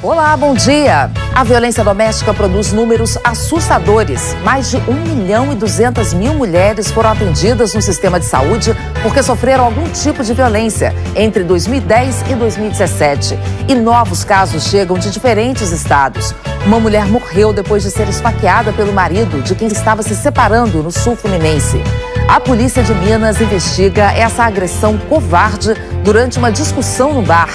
Olá, bom dia! A violência doméstica produz números assustadores. Mais de 1.200.000 mulheres foram atendidas no sistema de saúde porque sofreram algum tipo de violência entre 2010 e 2017. E novos casos chegam de diferentes estados. Uma mulher morreu depois de ser esfaqueada pelo marido de quem estava se separando no sul fluminense. A polícia de Minas investiga essa agressão covarde durante uma discussão no bar.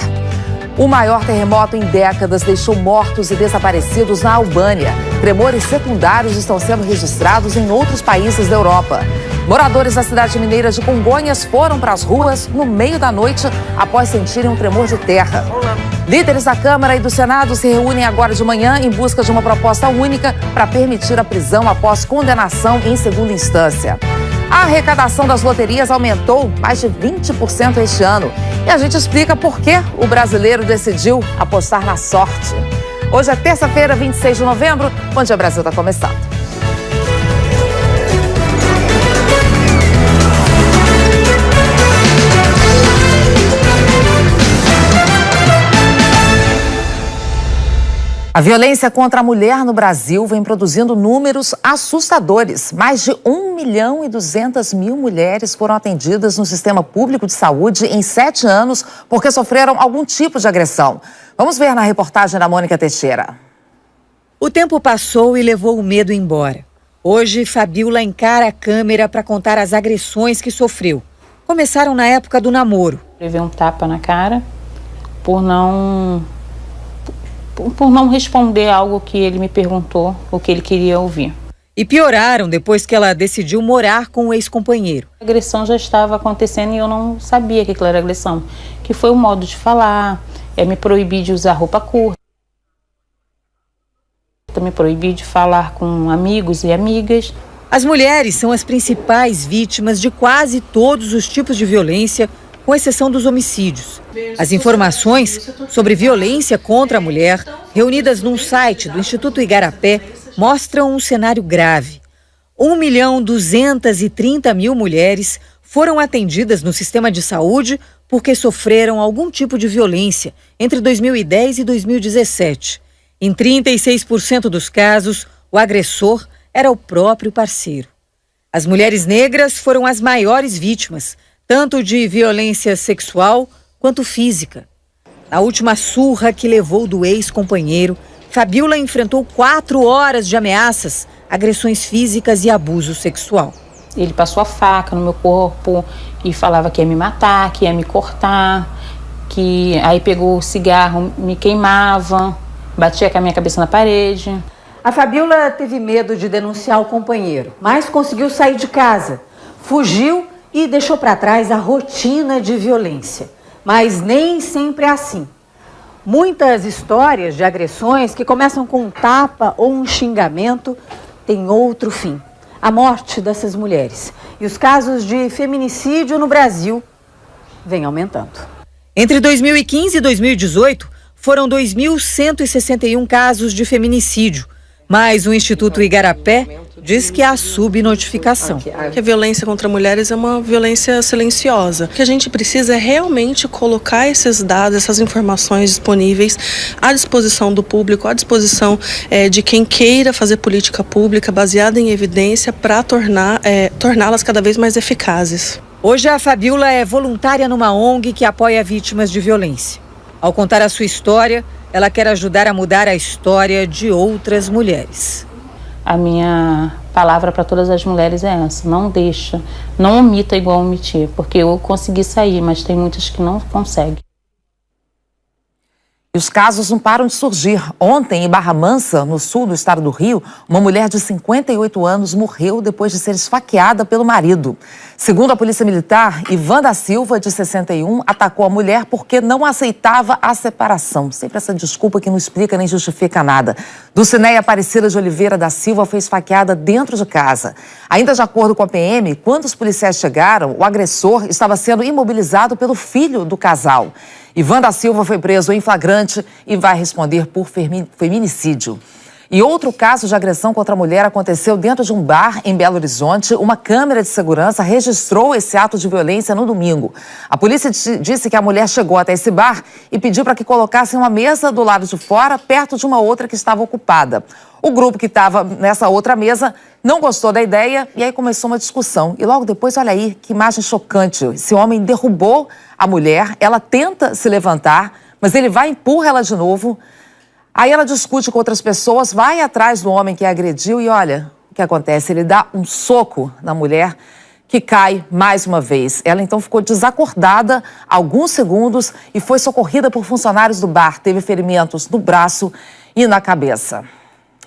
O maior terremoto em décadas deixou mortos e desaparecidos na Albânia. Tremores secundários estão sendo registrados em outros países da Europa. Moradores da cidade mineira de Congonhas foram para as ruas no meio da noite após sentirem um tremor de terra. Líderes da Câmara e do Senado se reúnem agora de manhã em busca de uma proposta única para permitir a prisão após condenação em segunda instância. A arrecadação das loterias aumentou mais de 20% este ano. E a gente explica por que o brasileiro decidiu apostar na sorte. Hoje é terça-feira, 26 de novembro. Bom Dia Brasil está começando. A violência contra a mulher no Brasil vem produzindo números assustadores. Mais de 1.200.000 mulheres foram atendidas no sistema público de saúde em 7 anos porque sofreram algum tipo de agressão. Vamos ver na reportagem da Mônica Teixeira. O tempo passou e levou o medo embora. Hoje, Fabiola encara a câmera para contar as agressões que sofreu. Começaram na época do namoro. Levei um tapa na cara por não responder algo que ele me perguntou, o que ele queria ouvir. E pioraram depois que ela decidiu morar com o ex-companheiro. A agressão já estava acontecendo e eu não sabia que aquilo era agressão. Que foi o modo de falar, me proibir de usar roupa curta, me proibir de falar com amigos e amigas. As mulheres são as principais vítimas de quase todos os tipos de violência, com exceção dos homicídios. As informações sobre violência contra a mulher, reunidas num site do Instituto Igarapé, mostram um cenário grave. 1.230.000 mulheres foram atendidas no sistema de saúde porque sofreram algum tipo de violência entre 2010 e 2017. Em 36% dos casos, o agressor era o próprio parceiro. As mulheres negras foram as maiores vítimas, tanto de violência sexual quanto física. Na última surra que levou do ex-companheiro, Fabiola enfrentou 4 horas de ameaças, agressões físicas e abuso sexual. Ele passou a faca no meu corpo e falava que ia me matar, que ia me cortar, que aí pegou o cigarro, me queimava, batia com a minha cabeça na parede. A Fabiola teve medo de denunciar o companheiro, mas conseguiu sair de casa, fugiu e deixou para trás a rotina de violência. Mas nem sempre é assim. Muitas histórias de agressões que começam com um tapa ou um xingamento têm outro fim: a morte dessas mulheres. E os casos de feminicídio no Brasil vêm aumentando. Entre 2015 e 2018, foram 2.161 casos de feminicídio. Mas o Instituto Igarapé diz que há subnotificação. Que a violência contra mulheres é uma violência silenciosa. O que a gente precisa é realmente colocar esses dados, essas informações disponíveis à disposição do público, à disposição de quem queira fazer política pública baseada em evidência para torná-las cada vez mais eficazes. Hoje a Fabiola é voluntária numa ONG que apoia vítimas de violência. Ao contar a sua história, ela quer ajudar a mudar a história de outras mulheres. A minha palavra para todas as mulheres é essa: não deixa, não omita igual omitir, porque eu consegui sair, mas tem muitas que não conseguem. E os casos não param de surgir. Ontem, em Barra Mansa, no sul do estado do Rio, uma mulher de 58 anos morreu depois de ser esfaqueada pelo marido. Segundo a Polícia Militar, Ivan da Silva, de 61, atacou a mulher porque não aceitava a separação. Sempre essa desculpa que não explica nem justifica nada. Dulcineia Aparecida de Oliveira da Silva foi esfaqueada dentro de casa. Ainda de acordo com a PM, quando os policiais chegaram, o agressor estava sendo imobilizado pelo filho do casal. Ivan da Silva foi preso em flagrante e vai responder por feminicídio. E outro caso de agressão contra a mulher aconteceu dentro de um bar em Belo Horizonte. Uma câmera de segurança registrou esse ato de violência no domingo. A polícia disse que a mulher chegou até esse bar e pediu para que colocassem uma mesa do lado de fora, perto de uma outra que estava ocupada. O grupo que estava nessa outra mesa não gostou da ideia e aí começou uma discussão. E logo depois, olha aí, que imagem chocante. Esse homem derrubou a mulher, ela tenta se levantar, mas ele vai e empurra ela de novo. Aí ela discute com outras pessoas, vai atrás do homem que a agrediu e olha o que acontece. Ele dá um soco na mulher que cai mais uma vez. Ela então ficou desacordada alguns segundos e foi socorrida por funcionários do bar. Teve ferimentos no braço e na cabeça.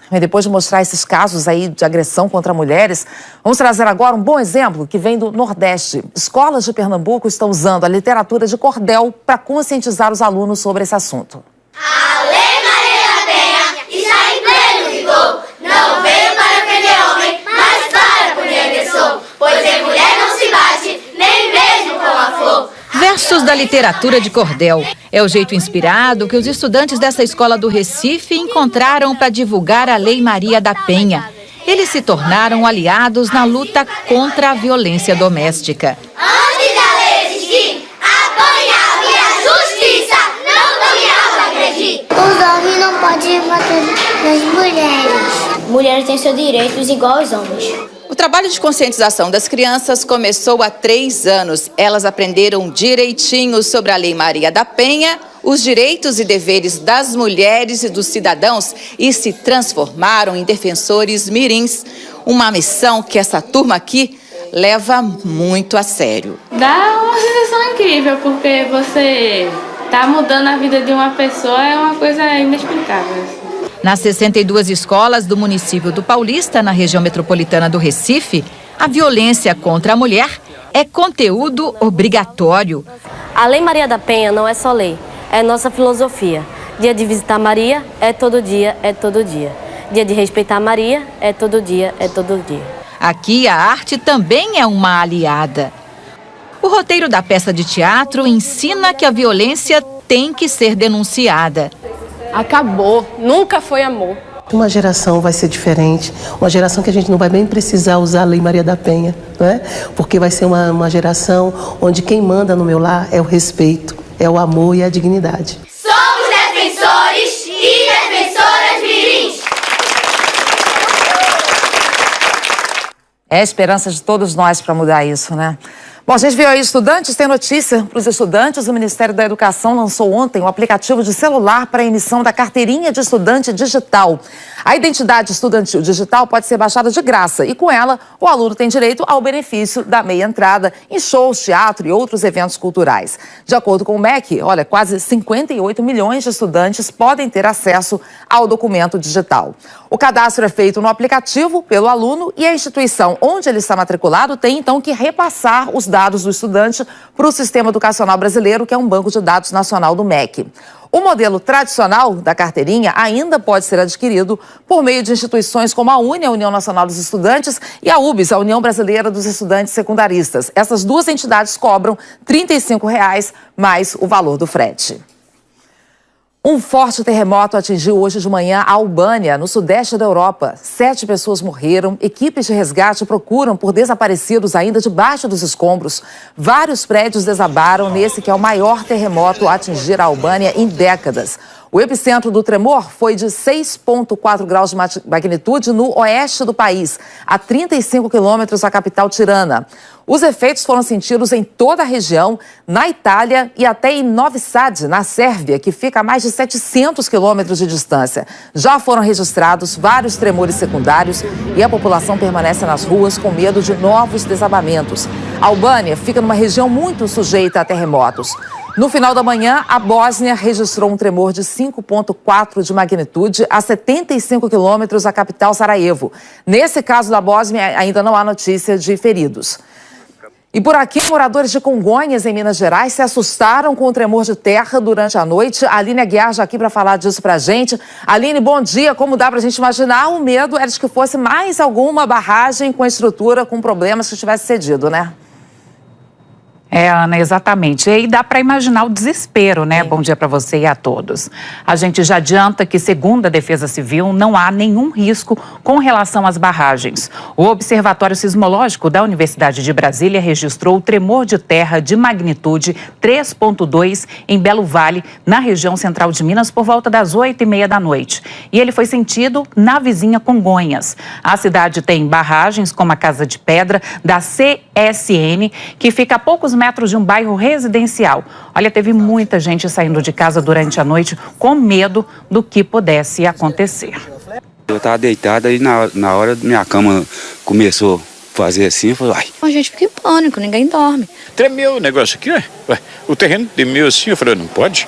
E depois de mostrar esses casos aí de agressão contra mulheres, vamos trazer agora um bom exemplo que vem do Nordeste. Escolas de Pernambuco estão usando a literatura de cordel para conscientizar os alunos sobre esse assunto. A Lei Maria da Penha está em pleno vigor. Não veio para prender homem, mas para punir agressor. Pois em mulher não se bate, nem mesmo com a flor. Versos da literatura de cordel. É o jeito inspirado que os estudantes dessa escola do Recife encontraram para divulgar a Lei Maria da Penha. Eles se tornaram aliados na luta contra a violência doméstica. Antes da lei existir, apanhava e a justiça não dominava agredir. Os homens não podem bater nas mulheres. Mulheres têm seus direitos igual aos homens. O trabalho de conscientização das crianças começou há 3 anos. Elas aprenderam direitinho sobre a Lei Maria da Penha, os direitos e deveres das mulheres e dos cidadãos e se transformaram em defensores mirins. Uma missão que essa turma aqui leva muito a sério. Dá uma sensação incrível, porque você tá mudando a vida de uma pessoa, é uma coisa inexplicável. Nas 62 escolas do município do Paulista, na região metropolitana do Recife, a violência contra a mulher é conteúdo obrigatório. A Lei Maria da Penha não é só lei, é nossa filosofia. Dia de visitar Maria é todo dia, é todo dia. Dia de respeitar Maria é todo dia, é todo dia. Aqui a arte também é uma aliada. O roteiro da peça de teatro ensina que a violência tem que ser denunciada. Acabou, nunca foi amor. Uma geração vai ser diferente, uma geração que a gente não vai nem precisar usar a Lei Maria da Penha, não é? Porque vai ser uma geração onde quem manda no meu lar é o respeito, é o amor e a dignidade. Somos defensores e defensoras mirins. É a esperança de todos nós para mudar isso, né? Bom, a gente viu aí estudantes, tem notícia para os estudantes. O Ministério da Educação lançou ontem um aplicativo de celular para a emissão da carteirinha de estudante digital. A identidade estudantil digital pode ser baixada de graça e com ela o aluno tem direito ao benefício da meia entrada em shows, teatro e outros eventos culturais. De acordo com o MEC, olha, quase 58 milhões de estudantes podem ter acesso ao documento digital. O cadastro é feito no aplicativo pelo aluno e a instituição onde ele está matriculado tem então que repassar os dados do estudante para o Sistema Educacional Brasileiro, que é um banco de dados nacional do MEC. O modelo tradicional da carteirinha ainda pode ser adquirido por meio de instituições como a UNE, a União Nacional dos Estudantes, e a UBS, a União Brasileira dos Estudantes Secundaristas. Essas duas entidades cobram R$ 35,00 mais o valor do frete. Um forte terremoto atingiu hoje de manhã a Albânia, no sudeste da Europa. 7 pessoas morreram, equipes de resgate procuram por desaparecidos ainda debaixo dos escombros. Vários prédios desabaram nesse que é o maior terremoto a atingir a Albânia em décadas. O epicentro do tremor foi de 6,4 graus de magnitude no oeste do país, a 35 quilômetros da capital Tirana. Os efeitos foram sentidos em toda a região, na Itália e até em Novi Sad, na Sérvia, que fica a mais de 700 quilômetros de distância. Já foram registrados vários tremores secundários e a população permanece nas ruas com medo de novos desabamentos. A Albânia fica numa região muito sujeita a terremotos. No final da manhã, a Bósnia registrou um tremor de 5,4 de magnitude a 75 quilômetros da capital Sarajevo. Nesse caso da Bósnia, ainda não há notícia de feridos. E por aqui, moradores de Congonhas, em Minas Gerais, se assustaram com o tremor de terra durante a noite. A Aline Aguiar já aqui para falar disso para a gente. Aline, bom dia. Como dá para a gente imaginar, o medo era de que fosse mais alguma barragem com estrutura, com problemas que tivesse cedido, né? Ana, exatamente. E aí dá para imaginar o desespero, né? Bom dia para você e a todos. A gente já adianta que, segundo a Defesa Civil, não há nenhum risco com relação às barragens. O Observatório Sismológico da Universidade de Brasília registrou o tremor de terra de magnitude 3,2 em Belo Vale, na região central de Minas, por volta das 8h30 da noite. E ele foi sentido na vizinha Congonhas. A cidade tem barragens como a Casa de Pedra da CSN, que fica a poucos metros de um bairro residencial. Olha, teve muita gente saindo de casa durante a noite com medo do que pudesse acontecer. Eu estava deitado e na hora minha cama começou a fazer assim, eu falei, ai. A gente fica em pânico, ninguém dorme. Tremeu o negócio aqui, ué. O terreno tremeu assim, eu falei, não pode.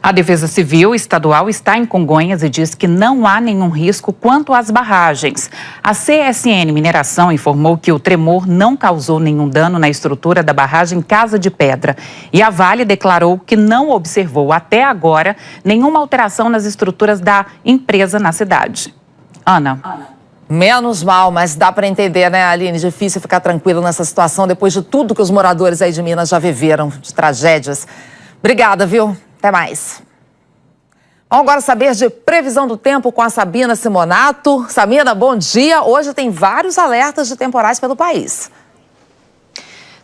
A Defesa Civil Estadual está em Congonhas e diz que não há nenhum risco quanto às barragens. A CSN Mineração informou que o tremor não causou nenhum dano na estrutura da barragem Casa de Pedra. E a Vale declarou que não observou até agora nenhuma alteração nas estruturas da empresa na cidade. Ana. Menos mal, mas dá para entender, né, Aline? Difícil ficar tranquilo nessa situação depois de tudo que os moradores aí de Minas já viveram, de tragédias. Obrigada, viu? Até mais. Vamos agora saber de previsão do tempo com a Sabina Simonato. Sabina, bom dia. Hoje tem vários alertas de temporais pelo país.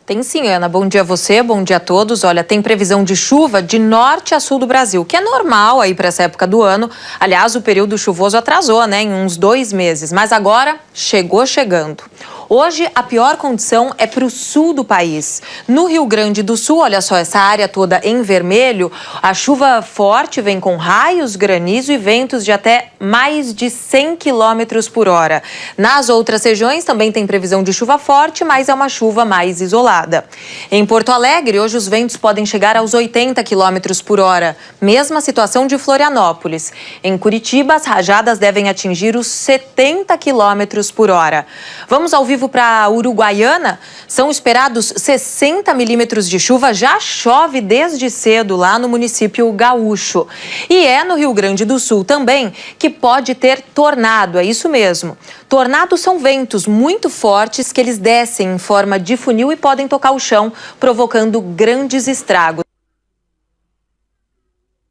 Tem sim, Ana. Bom dia a você, bom dia a todos. Olha, tem previsão de chuva de norte a sul do Brasil, que é normal aí para essa época do ano. Aliás, o período chuvoso atrasou, né, em uns 2 meses, mas agora chegando. Hoje, a pior condição é para o sul do país. No Rio Grande do Sul, olha só, essa área toda em vermelho, a chuva forte vem com raios, granizo e ventos de até mais de 100 km por hora. Nas outras regiões também tem previsão de chuva forte, mas é uma chuva mais isolada. Em Porto Alegre, hoje os ventos podem chegar aos 80 km por hora. Mesma situação de Florianópolis. Em Curitiba, as rajadas devem atingir os 70 km por hora. Vamos ao vivo para Uruguaiana, são esperados 60 milímetros de chuva, já chove desde cedo lá no município gaúcho. E é no Rio Grande do Sul também que pode ter tornado, é isso mesmo. Tornados são ventos muito fortes que eles descem em forma de funil e podem tocar o chão, provocando grandes estragos.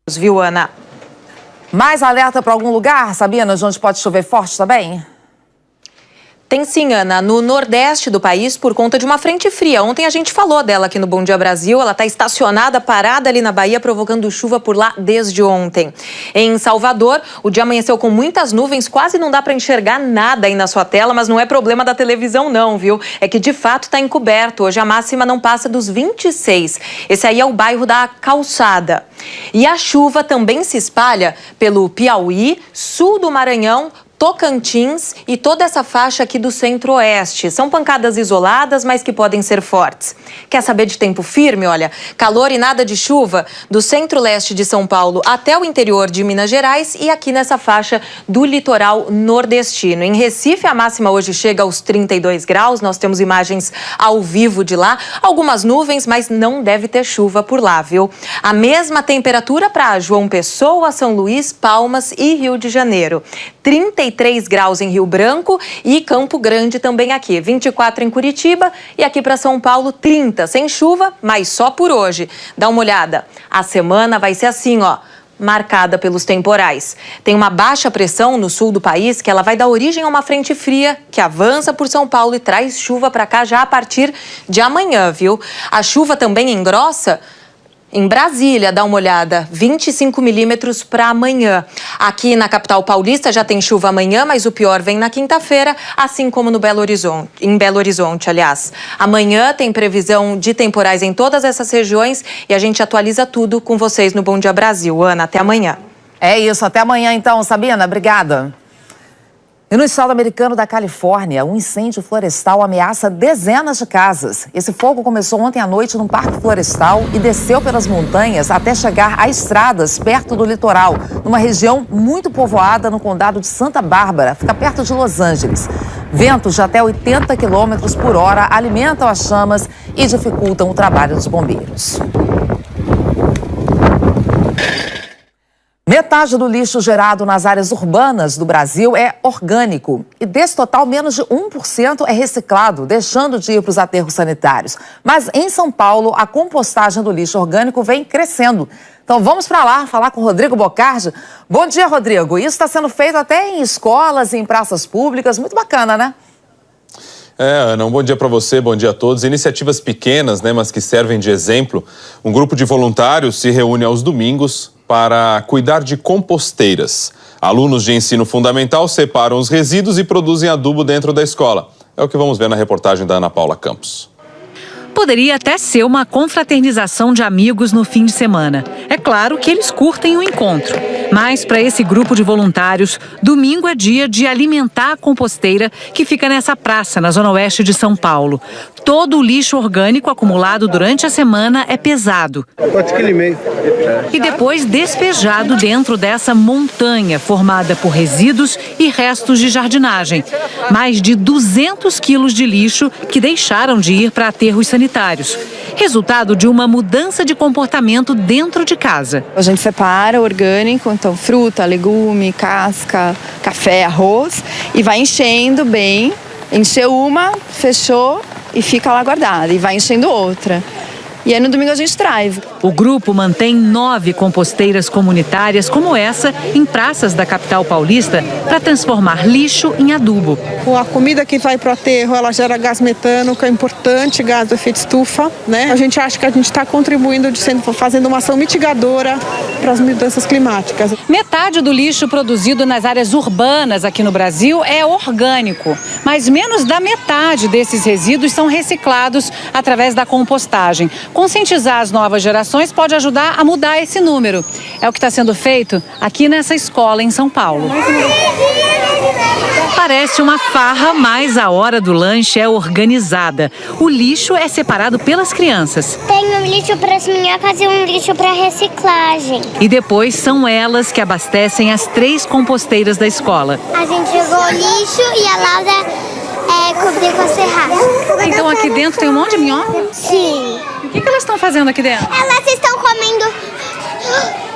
Viu, Ana? Mais alerta para algum lugar, Sabina, de onde pode chover forte também? Tem sim, Ana, no nordeste do país por conta de uma frente fria. Ontem a gente falou dela aqui no Bom Dia Brasil. Ela está estacionada, parada ali na Bahia, provocando chuva por lá desde ontem. Em Salvador, o dia amanheceu com muitas nuvens, quase não dá para enxergar nada aí na sua tela, mas não é problema da televisão não, viu? É que de fato está encoberto. Hoje a máxima não passa dos 26. Esse aí é o bairro da Calçada. E a chuva também se espalha pelo Piauí, sul do Maranhão, Tocantins e toda essa faixa aqui do centro-oeste. São pancadas isoladas, mas que podem ser fortes. Quer saber de tempo firme? Olha, calor e nada de chuva do centro-leste de São Paulo até o interior de Minas Gerais e aqui nessa faixa do litoral nordestino. Em Recife, a máxima hoje chega aos 32 graus. Nós temos imagens ao vivo de lá. Algumas nuvens, mas não deve ter chuva por lá, viu? A mesma temperatura para João Pessoa, São Luís, Palmas e Rio de Janeiro. 33 graus em Rio Branco e Campo Grande também aqui. 24 em Curitiba e aqui para São Paulo 30. Sem chuva, mas só por hoje. Dá uma olhada. A semana vai ser assim, ó, marcada pelos temporais. Tem uma baixa pressão no sul do país que ela vai dar origem a uma frente fria que avança por São Paulo e traz chuva para cá já a partir de amanhã, viu? A chuva também engrossa em Brasília, dá uma olhada, 25 milímetros para amanhã. Aqui na capital paulista já tem chuva amanhã, mas o pior vem na quinta-feira, assim como no em Belo Horizonte, aliás. Amanhã tem previsão de temporais em todas essas regiões e a gente atualiza tudo com vocês no Bom Dia Brasil. Ana, até amanhã. É isso, até amanhã então, Sabina, obrigada. E no estado americano da Califórnia, um incêndio florestal ameaça dezenas de casas. Esse fogo começou ontem à noite num parque florestal e desceu pelas montanhas até chegar a estradas perto do litoral, numa região muito povoada no condado de Santa Bárbara, fica perto de Los Angeles. Ventos de até 80 km por hora alimentam as chamas e dificultam o trabalho dos bombeiros. Metade do lixo gerado nas áreas urbanas do Brasil é orgânico. E desse total, menos de 1% é reciclado, deixando de ir para os aterros sanitários. Mas em São Paulo, a compostagem do lixo orgânico vem crescendo. Então vamos para lá falar com o Rodrigo Bocardi. Bom dia, Rodrigo. Isso está sendo feito até em escolas e em praças públicas. Muito bacana, né? Ana, um bom dia para você, bom dia a todos. Iniciativas pequenas, né, mas que servem de exemplo. Um grupo de voluntários se reúne aos domingos para cuidar de composteiras. Alunos de ensino fundamental separam os resíduos e produzem adubo dentro da escola. É o que vamos ver na reportagem da Ana Paula Campos. Poderia até ser uma confraternização de amigos no fim de semana. É claro que eles curtem o encontro. Mas para esse grupo de voluntários, domingo é dia de alimentar a composteira que fica nessa praça, na zona oeste de São Paulo. Todo o lixo orgânico acumulado durante a semana é pesado. E depois despejado dentro dessa montanha formada por resíduos e restos de jardinagem. Mais de 200 quilos de lixo que deixaram de ir para aterros sanitários. Resultado de uma mudança de comportamento dentro de casa. A gente separa o orgânico, então fruta, legume, casca, café, arroz, e vai enchendo bem. Encheu uma, fechou e fica lá guardada. E vai enchendo outra. E aí no domingo a gente traz. O grupo mantém 9 composteiras comunitárias como essa em praças da capital paulista para transformar lixo em adubo. A comida que vai para o aterro, ela gera gás metano, que é importante, gás do efeito estufa, né? A gente acha que a gente está contribuindo, fazendo uma ação mitigadora para as mudanças climáticas. Metade do lixo produzido nas áreas urbanas aqui no Brasil é orgânico, mas menos da metade desses resíduos são reciclados através da compostagem. Conscientizar as novas gerações pode ajudar a mudar esse número. É o que está sendo feito aqui nessa escola em São Paulo. Parece uma farra, mas a hora do lanche é organizada. O lixo é separado pelas crianças. Tem um lixo para as minhocas e um lixo para reciclagem. E depois são elas que abastecem as 3 composteiras da escola. A gente jogou o lixo e a Laura cobriu com a serragem. Então aqui dentro tem um monte de minhoca? Sim. O que elas estão fazendo aqui dentro? Elas estão comendo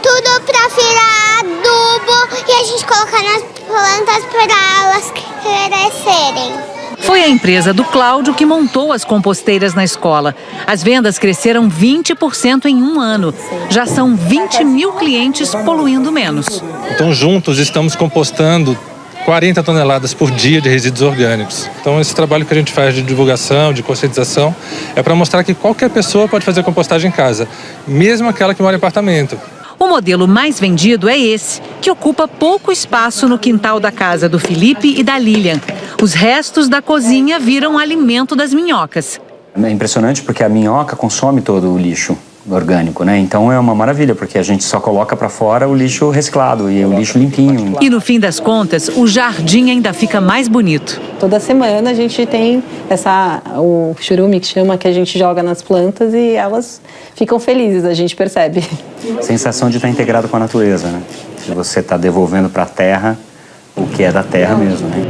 tudo para virar adubo e a gente coloca nas plantas para elas crescerem. Foi a empresa do Cláudio que montou as composteiras na escola. As vendas cresceram 20% em um ano. Já são 20 mil clientes poluindo menos. Então juntos estamos compostando 40 toneladas por dia de resíduos orgânicos. Então esse trabalho que a gente faz de divulgação, de conscientização, é para mostrar que qualquer pessoa pode fazer compostagem em casa, mesmo aquela que mora em apartamento. O modelo mais vendido é esse, que ocupa pouco espaço no quintal da casa do Felipe e da Lilian. Os restos da cozinha viram alimento das minhocas. É impressionante porque a minhoca consome todo o lixo orgânico, né? Então é uma maravilha, porque a gente só coloca para fora o lixo reciclado e o lixo limpinho. E no fim das contas, o jardim ainda fica mais bonito. Toda semana a gente tem o churume que chama, que a gente joga nas plantas e elas ficam felizes, a gente percebe. Sensação de estar integrado com a natureza, né? De você estar devolvendo para a terra o que é da terra mesmo, né?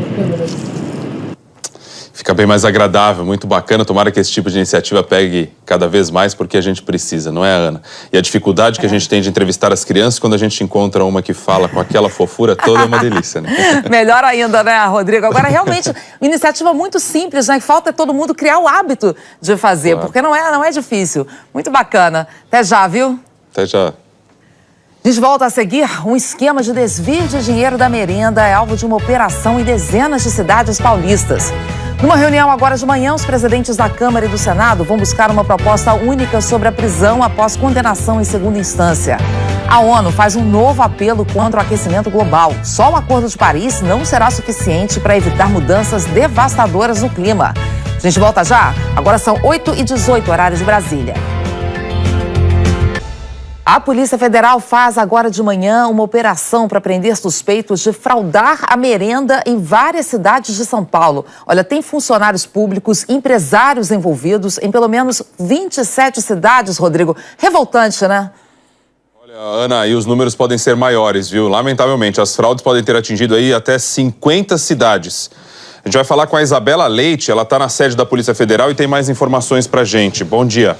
Fica bem mais agradável, muito bacana. Tomara que esse tipo de iniciativa pegue cada vez mais, porque a gente precisa, não é, Ana? E a dificuldade que a gente tem de entrevistar as crianças, quando a gente encontra uma que fala com aquela fofura toda, é uma delícia, né? Melhor ainda, né, Rodrigo? Agora, realmente, uma iniciativa muito simples, né? Que falta todo mundo criar o hábito de fazer, claro. Porque não é difícil. Muito bacana. Até já, viu? Até já. A gente volta a seguir. Um esquema de desvio de dinheiro da merenda é alvo de uma operação em dezenas de cidades paulistas. Numa reunião agora de manhã, os presidentes da Câmara e do Senado vão buscar uma proposta única sobre a prisão após condenação em segunda instância. A ONU faz um novo apelo contra o aquecimento global. Só o Acordo de Paris não será suficiente para evitar mudanças devastadoras no clima. A gente volta já? Agora são 8h18, horário de Brasília. A Polícia Federal faz agora de manhã uma operação para prender suspeitos de fraudar a merenda em várias cidades de São Paulo. Olha, tem funcionários públicos, empresários envolvidos em pelo menos 27 cidades, Rodrigo. Revoltante, né? Olha, Ana, e os números podem ser maiores, viu? Lamentavelmente, as fraudes podem ter atingido aí até 50 cidades. A gente vai falar com a Isabela Leite, ela está na sede da Polícia Federal e tem mais informações pra gente. Bom dia.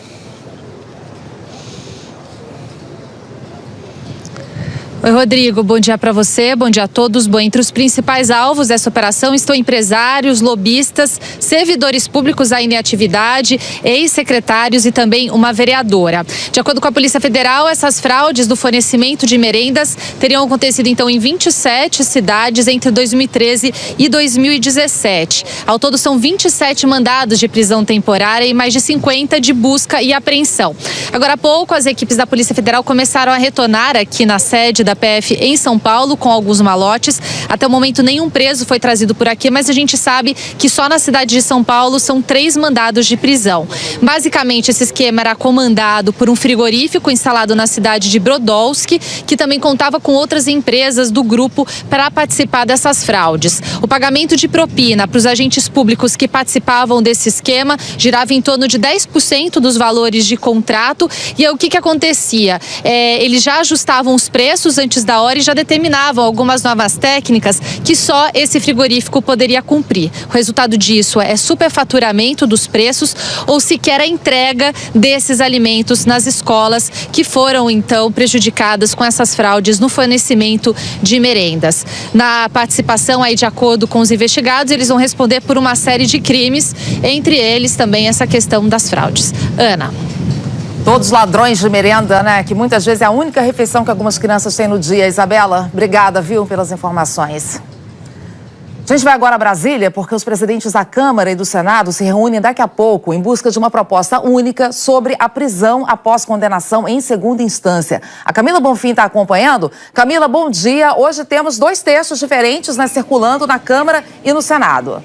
Oi, Rodrigo, bom dia para você, bom dia a todos. Bom, entre os principais alvos dessa operação estão empresários, lobistas, servidores públicos ainda em atividade, ex-secretários e também uma vereadora. De acordo com a Polícia Federal, essas fraudes do fornecimento de merendas teriam acontecido então em 27 cidades entre 2013 e 2017. Ao todo são 27 mandados de prisão temporária e mais de 50 de busca e apreensão. Agora há pouco, as equipes da Polícia Federal começaram a retornar aqui na sede da PF em São Paulo com alguns malotes. Até o momento nenhum preso foi trazido por aqui, mas a gente sabe que só na cidade de São Paulo são 3 mandados de prisão. Basicamente, esse esquema era comandado por um frigorífico instalado na cidade de Brodowski, que também contava com outras empresas do grupo para participar dessas fraudes. O pagamento de propina para os agentes públicos que participavam desse esquema girava em torno de 10% dos valores de contrato. E aí, o que acontecia? Eles já ajustavam os preços antes da hora e já determinavam algumas novas técnicas que só esse frigorífico poderia cumprir. O resultado disso é superfaturamento dos preços ou sequer a entrega desses alimentos nas escolas que foram então prejudicadas com essas fraudes no fornecimento de merendas. Na participação aí, de acordo com os investigados, eles vão responder por uma série de crimes, entre eles também essa questão das fraudes. Ana. Todos ladrões de merenda, né? Que muitas vezes é a única refeição que algumas crianças têm no dia. Isabela, obrigada, viu, pelas informações. A gente vai agora a Brasília porque os presidentes da Câmara e do Senado se reúnem daqui a pouco em busca de uma proposta única sobre a prisão após condenação em segunda instância. A Camila Bonfim está acompanhando. Camila, bom dia. Hoje temos 2 textos diferentes, né, circulando na Câmara e no Senado.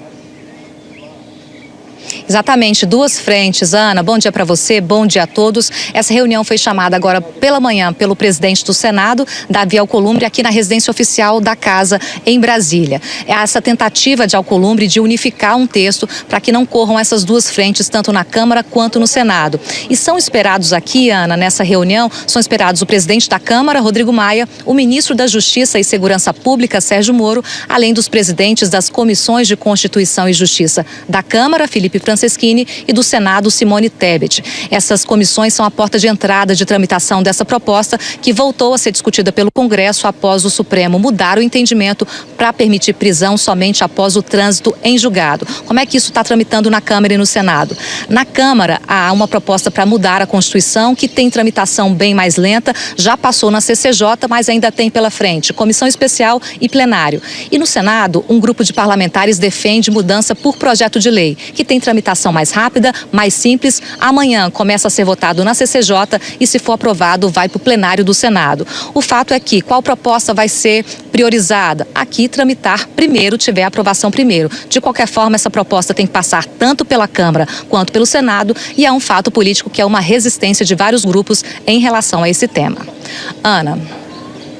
Exatamente, 2 frentes. Ana, bom dia para você, bom dia a todos. Essa reunião foi chamada agora pela manhã pelo presidente do Senado, Davi Alcolumbre, aqui na residência oficial da Casa, em Brasília. Essa tentativa de Alcolumbre de unificar um texto para que não corram essas 2 frentes, tanto na Câmara quanto no Senado. E são esperados aqui, Ana, nessa reunião, são esperados o presidente da Câmara, Rodrigo Maia, o ministro da Justiça e Segurança Pública, Sérgio Moro, além dos presidentes das comissões de Constituição e Justiça da Câmara, Felipe Franceschini, e do Senado, Simone Tebet. Essas comissões são a porta de entrada de tramitação dessa proposta, que voltou a ser discutida pelo Congresso após o Supremo mudar o entendimento para permitir prisão somente após o trânsito em julgado. Como é que isso está tramitando na Câmara e no Senado? Na Câmara, há uma proposta para mudar a Constituição, que tem tramitação bem mais lenta, já passou na CCJ, mas ainda tem pela frente comissão especial e plenário. E no Senado, um grupo de parlamentares defende mudança por projeto de lei, que tem tramitação mais rápida, mais simples. Amanhã começa a ser votado na CCJ e, se for aprovado, vai para o plenário do Senado. O fato é que qual proposta vai ser priorizada? Aqui, tramitar primeiro, tiver aprovação primeiro. De qualquer forma, essa proposta tem que passar tanto pela Câmara quanto pelo Senado, e é um fato político que é uma resistência de vários grupos em relação a esse tema. Ana.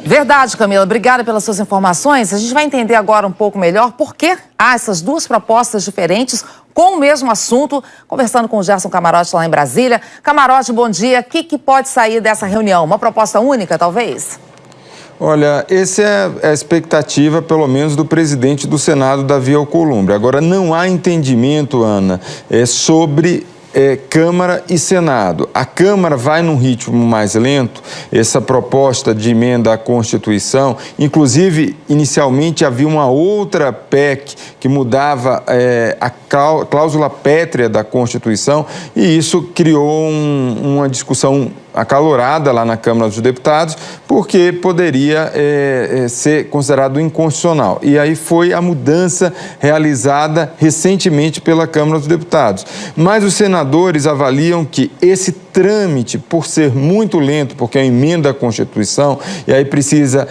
Verdade, Camila. Obrigada pelas suas informações. A gente vai entender agora um pouco melhor por que há essas 2 propostas diferentes com o mesmo assunto, conversando com o Gerson Camarote lá em Brasília. Camarote, bom dia. O que pode sair dessa reunião? Uma proposta única, talvez? Olha, essa é a expectativa, pelo menos, do presidente do Senado, Davi Alcolumbre. Agora, não há entendimento, Ana, sobre Câmara e Senado. A Câmara vai num ritmo mais lento. Essa proposta de emenda à Constituição, inclusive, inicialmente havia uma outra PEC que mudava a cláusula pétrea da Constituição, e isso criou uma discussão acalorada lá na Câmara dos Deputados, porque poderia ser considerado inconstitucional. E aí foi a mudança realizada recentemente pela Câmara dos Deputados. Mas os senadores avaliam que esse trâmite, por ser muito lento, porque é uma emenda à Constituição, e aí precisa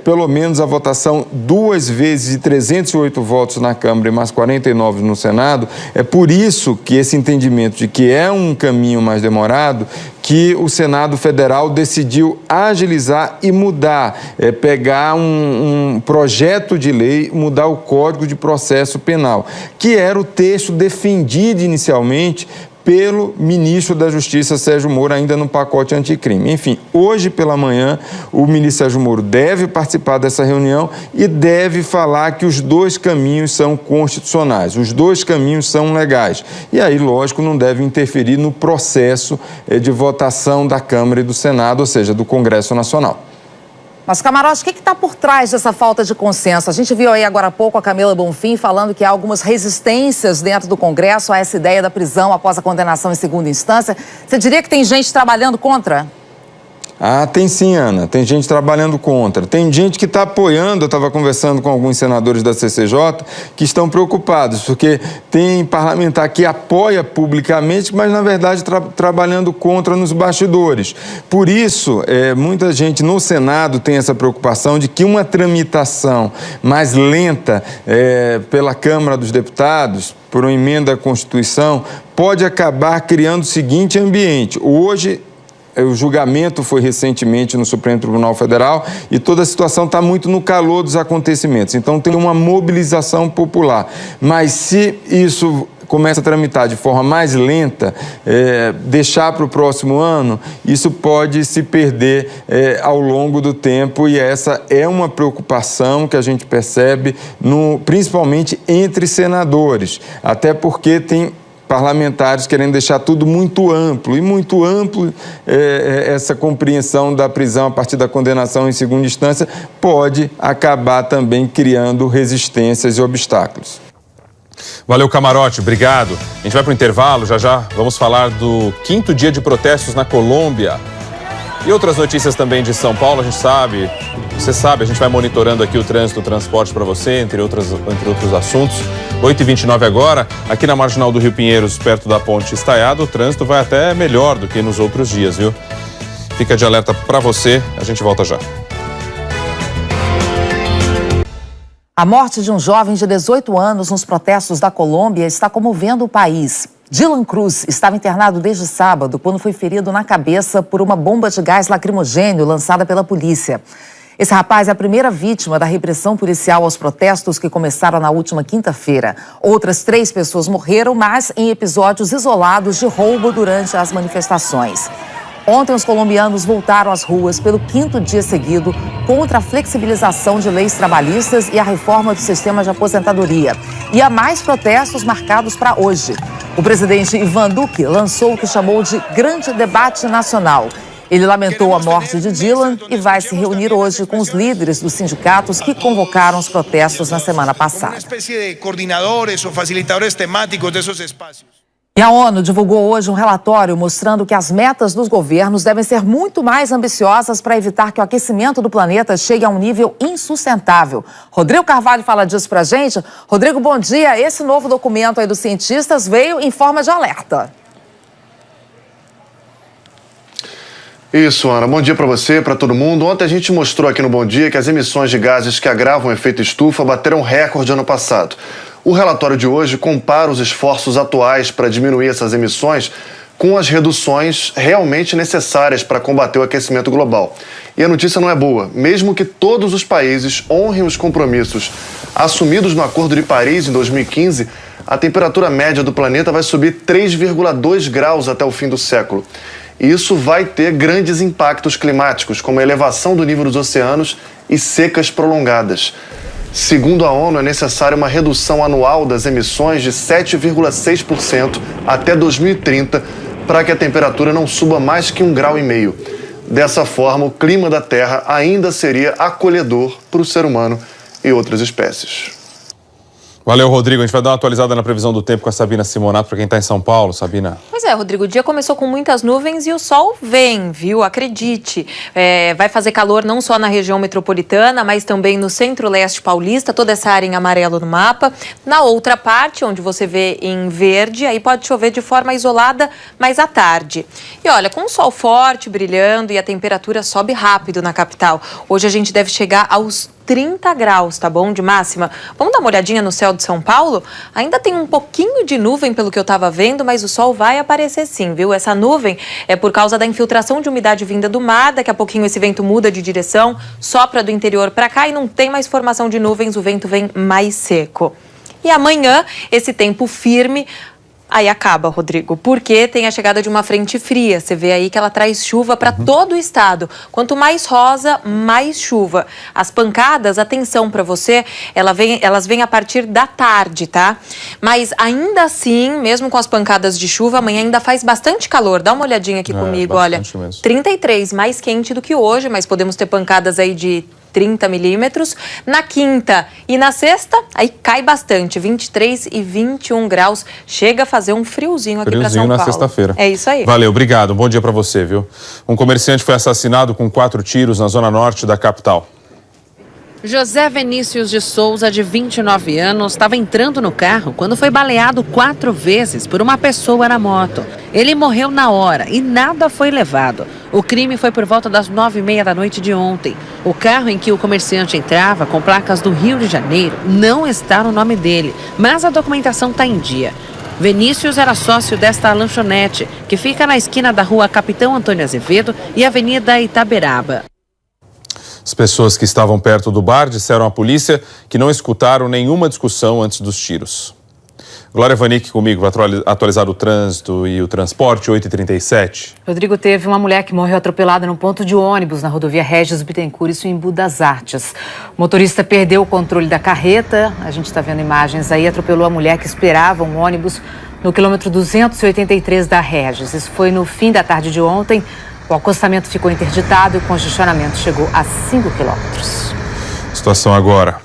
pelo menos a votação 2 vezes de 308 votos na Câmara e mais 49 no Senado, é por isso que esse entendimento de que é um caminho mais demorado, que o Senado Federal decidiu agilizar e mudar, pegar um projeto de lei, mudar o Código de Processo Penal, que era o texto defendido inicialmente pelo ministro da Justiça, Sérgio Moro, ainda no pacote anticrime. Enfim, hoje pela manhã, o ministro Sérgio Moro deve participar dessa reunião e deve falar que os 2 caminhos são constitucionais, os 2 caminhos são legais. E aí, lógico, não deve interferir no processo de votação da Câmara e do Senado, ou seja, do Congresso Nacional. Mas, Camarote, o que está por trás dessa falta de consenso? A gente viu aí agora há pouco a Camila Bonfim falando que há algumas resistências dentro do Congresso a essa ideia da prisão após a condenação em segunda instância. Você diria que tem gente trabalhando contra? Ah, tem sim, Ana. Tem gente trabalhando contra. Tem gente que está apoiando. Eu estava conversando com alguns senadores da CCJ que estão preocupados, porque tem parlamentar que apoia publicamente, mas, na verdade, trabalhando contra nos bastidores. Por isso, muita gente no Senado tem essa preocupação de que uma tramitação mais lenta pela Câmara dos Deputados, por uma emenda à Constituição, pode acabar criando o seguinte ambiente. Hoje, o julgamento foi recentemente no Supremo Tribunal Federal e toda a situação está muito no calor dos acontecimentos. Então, tem uma mobilização popular. Mas se isso começa a tramitar de forma mais lenta, deixar para o próximo ano, isso pode se perder ao longo do tempo, e essa é uma preocupação que a gente percebe, principalmente entre senadores, até porque tem parlamentares querendo deixar tudo muito amplo, e muito amplo essa compreensão da prisão a partir da condenação em segunda instância pode acabar também criando resistências e obstáculos. Valeu, Camarote, obrigado. A gente vai para o intervalo, já vamos falar do 5º dia de protestos na Colômbia. E outras notícias também de São Paulo, você sabe, a gente vai monitorando aqui o trânsito, o transporte para você, entre outros assuntos. 8h29 agora, aqui na Marginal do Rio Pinheiros, perto da Ponte Estaiada, o trânsito vai até melhor do que nos outros dias, viu? Fica de alerta para você, a gente volta já. A morte de um jovem de 18 anos nos protestos da Colômbia está comovendo o país. Dylan Cruz estava internado desde sábado, quando foi ferido na cabeça por uma bomba de gás lacrimogêneo lançada pela polícia. Esse rapaz é a primeira vítima da repressão policial aos protestos que começaram na última quinta-feira. Outras 3 pessoas morreram, mas em episódios isolados de roubo durante as manifestações. Ontem, os colombianos voltaram às ruas pelo 5º dia seguido contra a flexibilização de leis trabalhistas e a reforma do sistema de aposentadoria. E há mais protestos marcados para hoje. O presidente Iván Duque lançou o que chamou de Grande Debate Nacional. Ele lamentou a morte de Dylan e vai se reunir hoje com os líderes dos sindicatos que convocaram os protestos na semana passada. E a ONU divulgou hoje um relatório mostrando que as metas dos governos devem ser muito mais ambiciosas para evitar que o aquecimento do planeta chegue a um nível insustentável. Rodrigo Carvalho fala disso pra gente. Rodrigo, bom dia. Esse novo documento aí dos cientistas veio em forma de alerta. Isso, Ana. Bom dia para você, para todo mundo. Ontem a gente mostrou aqui no Bom Dia que as emissões de gases que agravam o efeito estufa bateram recorde ano passado. O relatório de hoje compara os esforços atuais para diminuir essas emissões com as reduções realmente necessárias para combater o aquecimento global. E a notícia não é boa. Mesmo que todos os países honrem os compromissos assumidos no Acordo de Paris em 2015, a temperatura média do planeta vai subir 3,2 graus até o fim do século. E isso vai ter grandes impactos climáticos, como a elevação do nível dos oceanos e secas prolongadas. Segundo a ONU, é necessária uma redução anual das emissões de 7,6% até 2030 para que a temperatura não suba mais que 1,5 graus. Dessa forma, o clima da Terra ainda seria acolhedor para o ser humano e outras espécies. Valeu, Rodrigo. A gente vai dar uma atualizada na previsão do tempo com a Sabina Simonato, para quem está em São Paulo. Sabina. Pois é, Rodrigo, o dia começou com muitas nuvens e o sol vem, viu? Acredite. Vai fazer calor não só na região metropolitana, mas também no centro-leste paulista, toda essa área em amarelo no mapa. Na outra parte, onde você vê em verde, aí pode chover de forma isolada, mas à tarde. E olha, com o sol forte, brilhando, e a temperatura sobe rápido na capital. Hoje a gente deve chegar aos 30 graus, tá bom? De máxima. Vamos dar uma olhadinha no céu de São Paulo? Ainda tem um pouquinho de nuvem pelo que eu estava vendo, mas o sol vai aparecer sim, viu? Essa nuvem é por causa da infiltração de umidade vinda do mar. Daqui a pouquinho esse vento muda de direção, sopra do interior para cá e não tem mais formação de nuvens, o vento vem mais seco. E amanhã, esse tempo firme Aí acaba, Rodrigo, porque tem a chegada de uma frente fria. Você vê aí que ela traz chuva para todo o estado. Quanto mais rosa, mais chuva. As pancadas, atenção para você, elas vêm a partir da tarde, tá? Mas ainda assim, mesmo com as pancadas de chuva, amanhã ainda faz bastante calor. Dá uma olhadinha aqui comigo, olha. Mesmo. 33, mais quente do que hoje, mas podemos ter pancadas aí de 30 milímetros. Na quinta e na sexta, aí cai bastante, 23 e 21 graus. Chega a fazer um friozinho aqui para São Paulo. Na sexta-feira. É isso aí. Valeu, obrigado. Bom dia para você, viu? Um comerciante foi assassinado com 4 tiros na zona norte da capital. José Vinícius de Souza, de 29 anos, estava entrando no carro quando foi baleado 4 vezes por uma pessoa na moto. Ele morreu na hora e nada foi levado. O crime foi por volta das 9h30 da noite de ontem. O carro em que o comerciante entrava, com placas do Rio de Janeiro, não está no nome dele, mas a documentação está em dia. Vinícius era sócio desta lanchonete, que fica na esquina da rua Capitão Antônio Azevedo e Avenida Itaberaba. As pessoas que estavam perto do bar disseram à polícia que não escutaram nenhuma discussão antes dos tiros. Glória Vanik comigo, vai atualizar o trânsito e o transporte, 8h37. Rodrigo, teve uma mulher que morreu atropelada num ponto de ônibus na rodovia Regis Bittencourt, isso em Embu das Artes. O motorista perdeu o controle da carreta, a gente está vendo imagens aí, atropelou a mulher que esperava um ônibus no quilômetro 283 da Regis. Isso foi no fim da tarde de ontem. O acostamento ficou interditado e o congestionamento chegou a 5 quilômetros. Situação agora.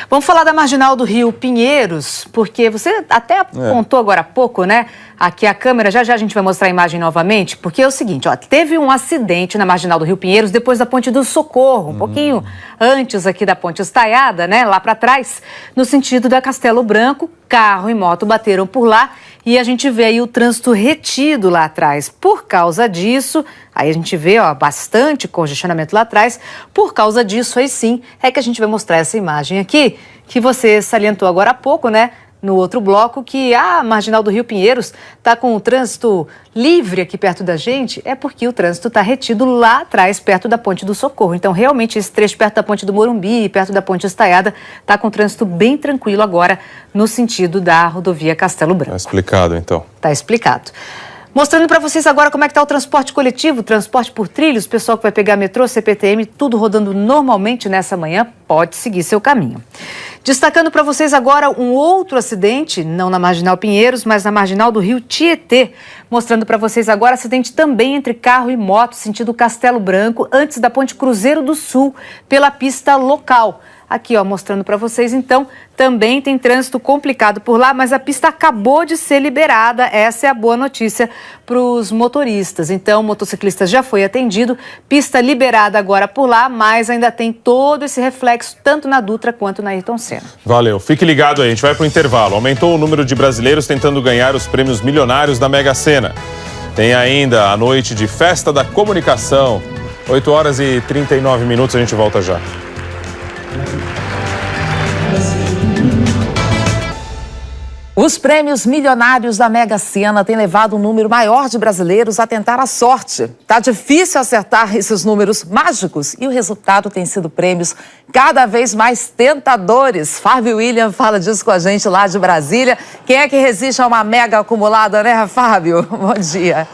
Vamos falar da Marginal do Rio Pinheiros, porque você até apontou agora há pouco, né? Aqui a câmera, já a gente vai mostrar a imagem novamente, porque é o seguinte, ó, teve um acidente na Marginal do Rio Pinheiros depois da Ponte do Socorro, um pouquinho antes aqui da Ponte Estaiada, né? Lá para trás, no sentido da Castelo Branco, carro e moto bateram por lá e a gente vê aí o trânsito retido lá atrás. Por causa disso, aí a gente vê, ó, bastante congestionamento lá atrás. Por causa disso, aí sim, é que a gente vai mostrar essa imagem aqui, que você salientou agora há pouco, né? No outro bloco, que a Marginal do Rio Pinheiros está com o trânsito livre aqui perto da gente, é porque o trânsito está retido lá atrás, perto da Ponte do Socorro. Então, realmente, esse trecho perto da Ponte do Morumbi, perto da Ponte Estaiada, está com o trânsito bem tranquilo agora, no sentido da rodovia Castelo Branco. Está explicado, então. Está explicado. Mostrando para vocês agora como é que está o transporte coletivo, transporte por trilhos, o pessoal que vai pegar metrô, CPTM, tudo rodando normalmente nessa manhã, pode seguir seu caminho. Destacando para vocês agora um outro acidente, não na Marginal Pinheiros, mas na Marginal do Rio Tietê. Mostrando para vocês agora acidente também entre carro e moto, sentido Castelo Branco, antes da Ponte Cruzeiro do Sul, pela pista local. Aqui, ó, mostrando para vocês, então, também tem trânsito complicado por lá, mas a pista acabou de ser liberada. Essa é a boa notícia para os motoristas. Então, o motociclista já foi atendido, pista liberada agora por lá, mas ainda tem todo esse reflexo, tanto na Dutra quanto na Ayrton Senna. Valeu, fique ligado aí, a gente vai para o intervalo. Aumentou o número de brasileiros tentando ganhar os prêmios milionários da Mega Sena. Tem ainda a noite de Festa da Comunicação. 8h39, a gente volta já. Os prêmios milionários da Mega Sena têm levado um número maior de brasileiros a tentar a sorte. Tá difícil acertar esses números mágicos e o resultado tem sido prêmios cada vez mais tentadores. Fábio William fala disso com a gente lá de Brasília. Quem é que resiste a uma mega acumulada, né, Fábio? Bom dia.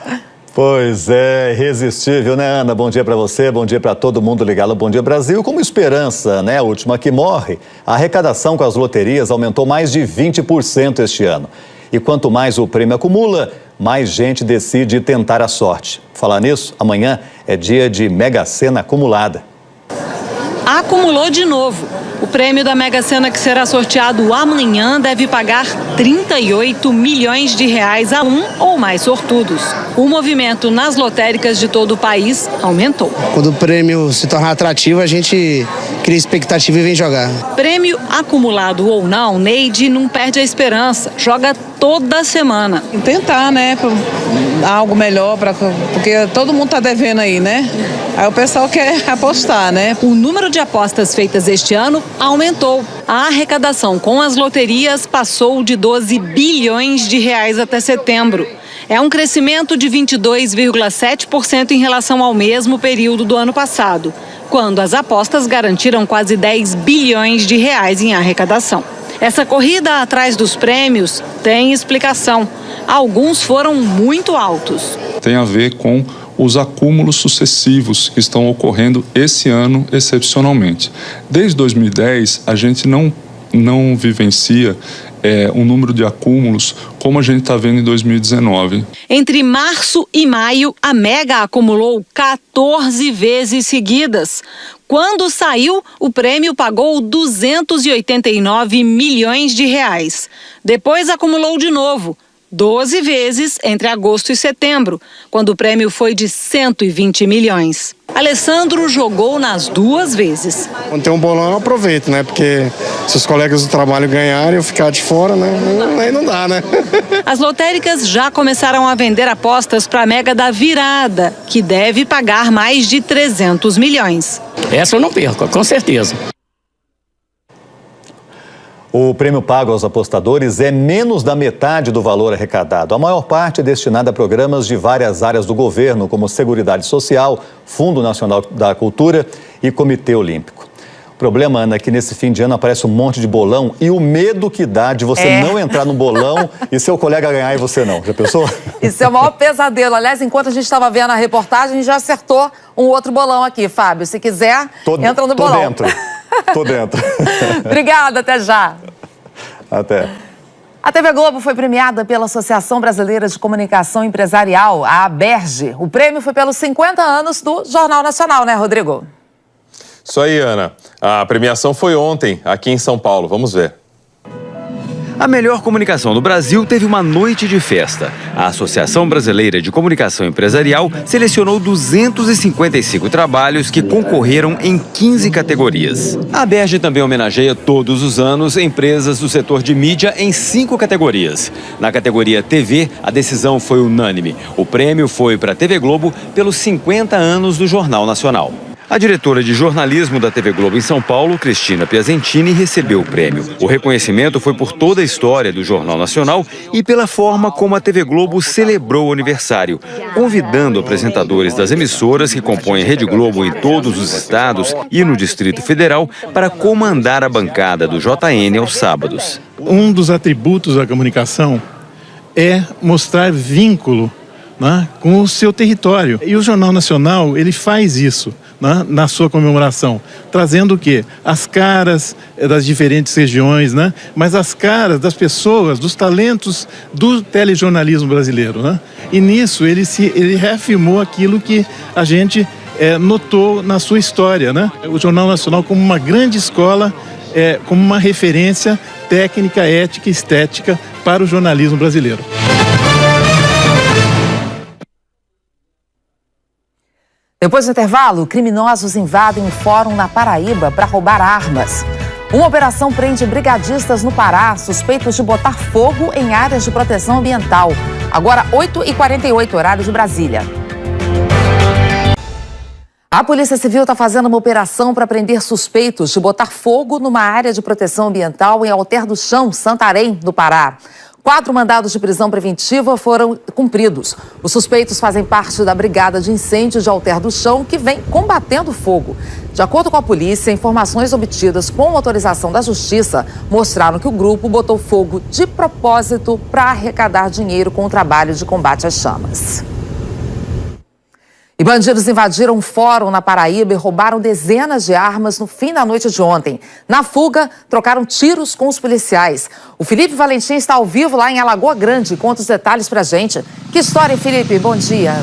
Pois é, irresistível, né, Ana? Bom dia para você, bom dia para todo mundo ligado ao Bom Dia Brasil. Como esperança, né, a última que morre, a arrecadação com as loterias aumentou mais de 20% este ano. E quanto mais o prêmio acumula, mais gente decide tentar a sorte. Falar nisso, amanhã é dia de Mega Sena acumulada. Acumulou de novo. O prêmio da Mega Sena que será sorteado amanhã deve pagar 38 milhões de reais a um ou mais sortudos. O movimento nas lotéricas de todo o país aumentou. Quando o prêmio se tornar atrativo, a gente cria expectativa e vem jogar. Prêmio acumulado ou não, Neide não perde a esperança. Joga toda semana. Tentar, né? Algo melhor, porque todo mundo tá devendo aí, né? Aí o pessoal quer apostar, né? O número de apostas feitas este ano aumentou. A arrecadação com as loterias passou de 12 bilhões de reais até setembro. É um crescimento de 22,7% em relação ao mesmo período do ano passado, quando as apostas garantiram quase 10 bilhões de reais em arrecadação. Essa corrida atrás dos prêmios tem explicação. alguns foram muito altos. Tem a ver com os acúmulos sucessivos que estão ocorrendo esse ano excepcionalmente. Desde 2010, a gente não vivencia um número de acúmulos como a gente está vendo em 2019. Entre março e maio, a Mega acumulou 14 vezes seguidas. Quando saiu, o prêmio pagou 289 milhões de reais. Depois acumulou de novo, 12 vezes entre agosto e setembro, quando o prêmio foi de 120 milhões. Alessandro jogou nas duas vezes. Quando tem um bolão eu aproveito, né? Porque se os colegas do trabalho ganharem, eu ficar de fora, né? Aí não dá, né? As lotéricas já começaram a vender apostas para a Mega da Virada, que deve pagar mais de 300 milhões. Essa eu não perco, com certeza. O prêmio pago aos apostadores é menos da metade do valor arrecadado. A maior parte é destinada a programas de várias áreas do governo, como Seguridade Social, Fundo Nacional da Cultura e Comitê Olímpico. O problema, Ana, é que nesse fim de ano aparece um monte de bolão e o medo que dá de você não entrar no bolão e seu colega ganhar e você não. Já pensou? Isso é o maior pesadelo. Aliás, enquanto a gente estava vendo a reportagem, a gente já acertou um outro bolão aqui, Fábio. Se quiser, entra no bolão. Tô dentro. Obrigada, até já. Até. A TV Globo foi premiada pela Associação Brasileira de Comunicação Empresarial, a ABERJ. O prêmio foi pelos 50 anos do Jornal Nacional, né, Rodrigo? Isso aí, Ana. A premiação foi ontem, aqui em São Paulo. Vamos ver. A melhor comunicação do Brasil teve uma noite de festa. A Associação Brasileira de Comunicação Empresarial selecionou 255 trabalhos que concorreram em 15 categorias. A ABERJ também homenageia todos os anos empresas do setor de mídia em 5 categorias. Na categoria TV, a decisão foi unânime. O prêmio foi para a TV Globo pelos 50 anos do Jornal Nacional. A diretora de jornalismo da TV Globo em São Paulo, Cristina Piacentini, recebeu o prêmio. O reconhecimento foi por toda a história do Jornal Nacional e pela forma como a TV Globo celebrou o aniversário, convidando apresentadores das emissoras que compõem a Rede Globo em todos os estados e no Distrito Federal para comandar a bancada do JN aos sábados. Um dos atributos da comunicação é mostrar vínculo, né, com o seu território. E o Jornal Nacional, ele faz isso, né, na sua comemoração, trazendo o quê? As caras das diferentes regiões, né, mas as caras das pessoas, dos talentos do telejornalismo brasileiro, né? E nisso ele reafirmou aquilo que a gente notou na sua história, né? O Jornal Nacional como uma grande escola, como uma referência técnica, ética e estética para o jornalismo brasileiro. Depois do intervalo, criminosos invadem um fórum na Paraíba para roubar armas. Uma operação prende brigadistas no Pará, suspeitos de botar fogo em áreas de proteção ambiental. Agora, 8h48, horário de Brasília. A Polícia Civil está fazendo uma operação para prender suspeitos de botar fogo numa área de proteção ambiental em Alter do Chão, Santarém, no Pará. 4 mandados de prisão preventiva foram cumpridos. Os suspeitos fazem parte da Brigada de Incêndio de Alter do Chão, que vem combatendo fogo. De acordo com a polícia, informações obtidas com autorização da Justiça mostraram que o grupo botou fogo de propósito para arrecadar dinheiro com o trabalho de combate às chamas. E bandidos invadiram um fórum na Paraíba e roubaram dezenas de armas no fim da noite de ontem. Na fuga, trocaram tiros com os policiais. O Felipe Valentim está ao vivo lá em Alagoa Grande. Conta os detalhes pra gente. Que história, Felipe? Bom dia.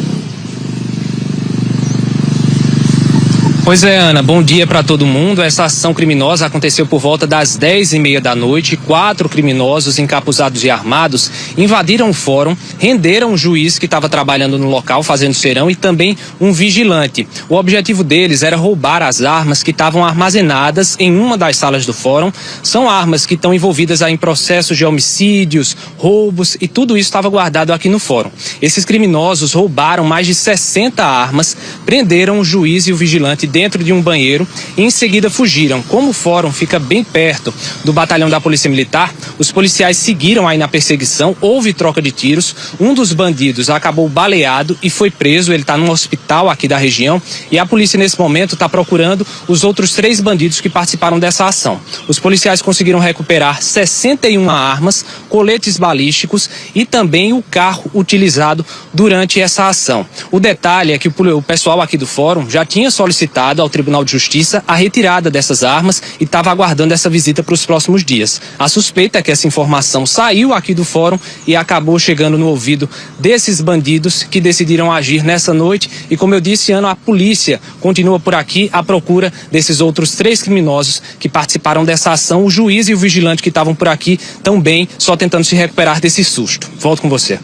Pois é, Ana, bom dia para todo mundo. Essa ação criminosa aconteceu por volta das 10h30 da noite. 4 criminosos encapuzados e armados invadiram o fórum, renderam um juiz que estava trabalhando no local fazendo serão e também um vigilante. O objetivo deles era roubar as armas que estavam armazenadas em uma das salas do fórum. São armas que estão envolvidas em processos de homicídios, roubos e tudo isso estava guardado aqui no fórum. Esses criminosos roubaram mais de 60 armas, prenderam o juiz e o vigilante dentro dentro de um banheiro e em seguida fugiram. Como o fórum fica bem perto do batalhão da Polícia Militar, os policiais seguiram aí na perseguição, houve troca de tiros, um dos bandidos acabou baleado e foi preso, ele está num hospital aqui da região e a polícia nesse momento está procurando os outros 3 bandidos que participaram dessa ação. Os policiais conseguiram recuperar 61 armas, coletes balísticos e também o carro utilizado durante essa ação. O detalhe é que o pessoal aqui do fórum já tinha solicitado ao Tribunal de Justiça a retirada dessas armas e estava aguardando essa visita para os próximos dias. A suspeita é que essa informação saiu aqui do fórum e acabou chegando no ouvido desses bandidos que decidiram agir nessa noite e, como eu disse, Ana, a polícia continua por aqui à procura desses outros 3 criminosos que participaram dessa ação. O juiz e o vigilante que estavam por aqui também só tentando se recuperar desse susto. Volto com você.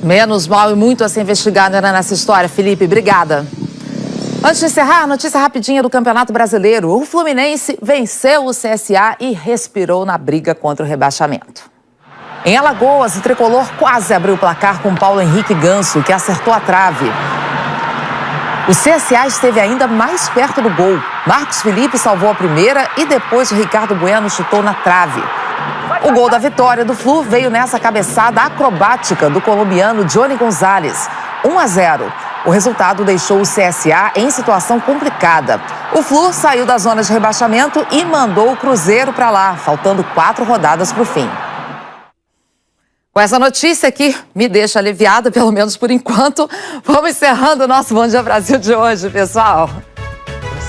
Menos mal e muito a ser investigado nessa história, Felipe. Obrigada. Antes de encerrar, notícia rapidinha do Campeonato Brasileiro. O Fluminense venceu o CSA e respirou na briga contra o rebaixamento. Em Alagoas, o tricolor quase abriu o placar com Paulo Henrique Ganso, que acertou a trave. O CSA esteve ainda mais perto do gol. Marcos Felipe salvou a primeira e depois o Ricardo Bueno chutou na trave. O gol da vitória do Flu veio nessa cabeçada acrobática do colombiano Johnny Gonzalez. 1-0. O resultado deixou o CSA em situação complicada. O Flu saiu da zona de rebaixamento e mandou o Cruzeiro para lá, faltando 4 rodadas para o fim. Com essa notícia aqui, me deixa aliviada, pelo menos por enquanto. Vamos encerrando o nosso Bom Dia Brasil de hoje, pessoal.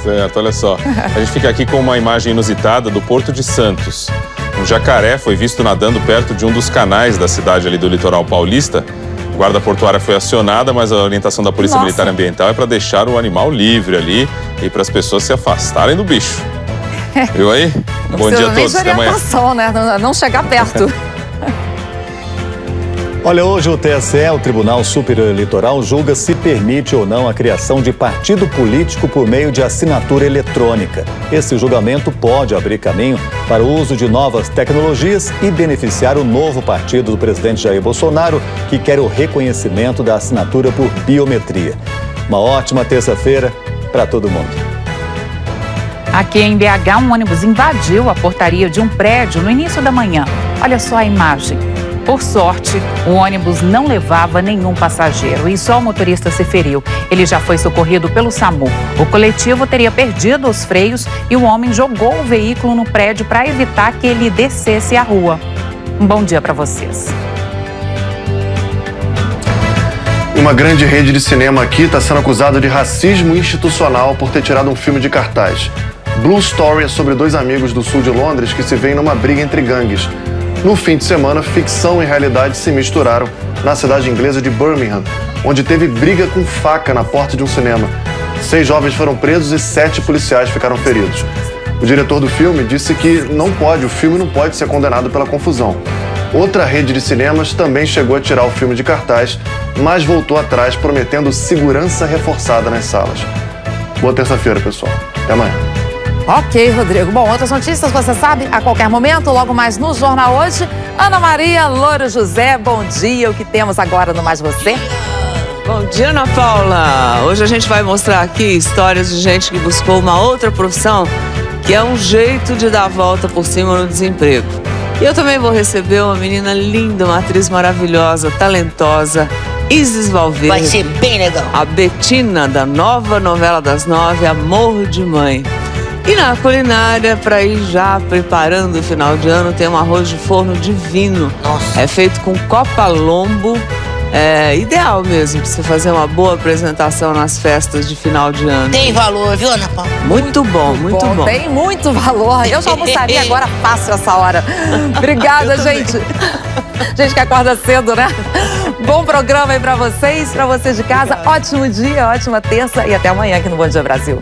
Certo, olha só. A gente fica aqui com uma imagem inusitada do Porto de Santos. Um jacaré foi visto nadando perto de um dos canais da cidade ali do litoral paulista. A guarda portuária foi acionada, mas a orientação da Polícia Militar Ambiental é para deixar o animal livre ali e para as pessoas se afastarem do bicho. Viu aí? Bom dia a todos. Até amanhã. Né? Não chegar perto. Olha, hoje o TSE, o Tribunal Superior Eleitoral, julga se permite ou não a criação de partido político por meio de assinatura eletrônica. Esse julgamento pode abrir caminho para o uso de novas tecnologias e beneficiar o novo partido do presidente Jair Bolsonaro, que quer o reconhecimento da assinatura por biometria. Uma ótima terça-feira para todo mundo. Aqui em BH, um ônibus invadiu a portaria de um prédio no início da manhã. Olha só a imagem. Por sorte, o ônibus não levava nenhum passageiro e só o motorista se feriu. Ele já foi socorrido pelo SAMU. O coletivo teria perdido os freios e o homem jogou o veículo no prédio para evitar que ele descesse a rua. Um bom dia para vocês. Uma grande rede de cinema aqui está sendo acusada de racismo institucional por ter tirado um filme de cartaz. Blue Story é sobre 2 amigos do sul de Londres que se veem numa briga entre gangues. No fim de semana, ficção e realidade se misturaram na cidade inglesa de Birmingham, onde teve briga com faca na porta de um cinema. 6 jovens foram presos e 7 policiais ficaram feridos. O diretor do filme disse que o filme não pode ser condenado pela confusão. Outra rede de cinemas também chegou a tirar o filme de cartaz, mas voltou atrás prometendo segurança reforçada nas salas. Boa terça-feira, pessoal. Até amanhã. Ok, Rodrigo. Bom, outras notícias, você sabe, a qualquer momento, logo mais no Jornal Hoje. Ana Maria Louro José, bom dia. O que temos agora no Mais Você? Bom dia, Ana Paula. Hoje a gente vai mostrar aqui histórias de gente que buscou uma outra profissão, que é um jeito de dar a volta por cima no desemprego. E eu também vou receber uma menina linda, uma atriz maravilhosa, talentosa, Isis Valverde. Vai ser bem legal. A Betina, da nova novela das 9, Amor de Mãe. E na culinária, para ir já preparando o final de ano, tem um arroz de forno divino. Nossa. É feito com copa lombo. É ideal mesmo para você fazer uma boa apresentação nas festas de final de ano. Tem valor, viu, Ana Paula? Muito bom, muito bom. Tem muito valor. Eu já almoçaria agora fácil essa hora. Obrigada, gente. Gente que acorda cedo, né? Bom programa aí para vocês de casa. Ótimo dia, ótima terça e até amanhã aqui no Bom Dia Brasil.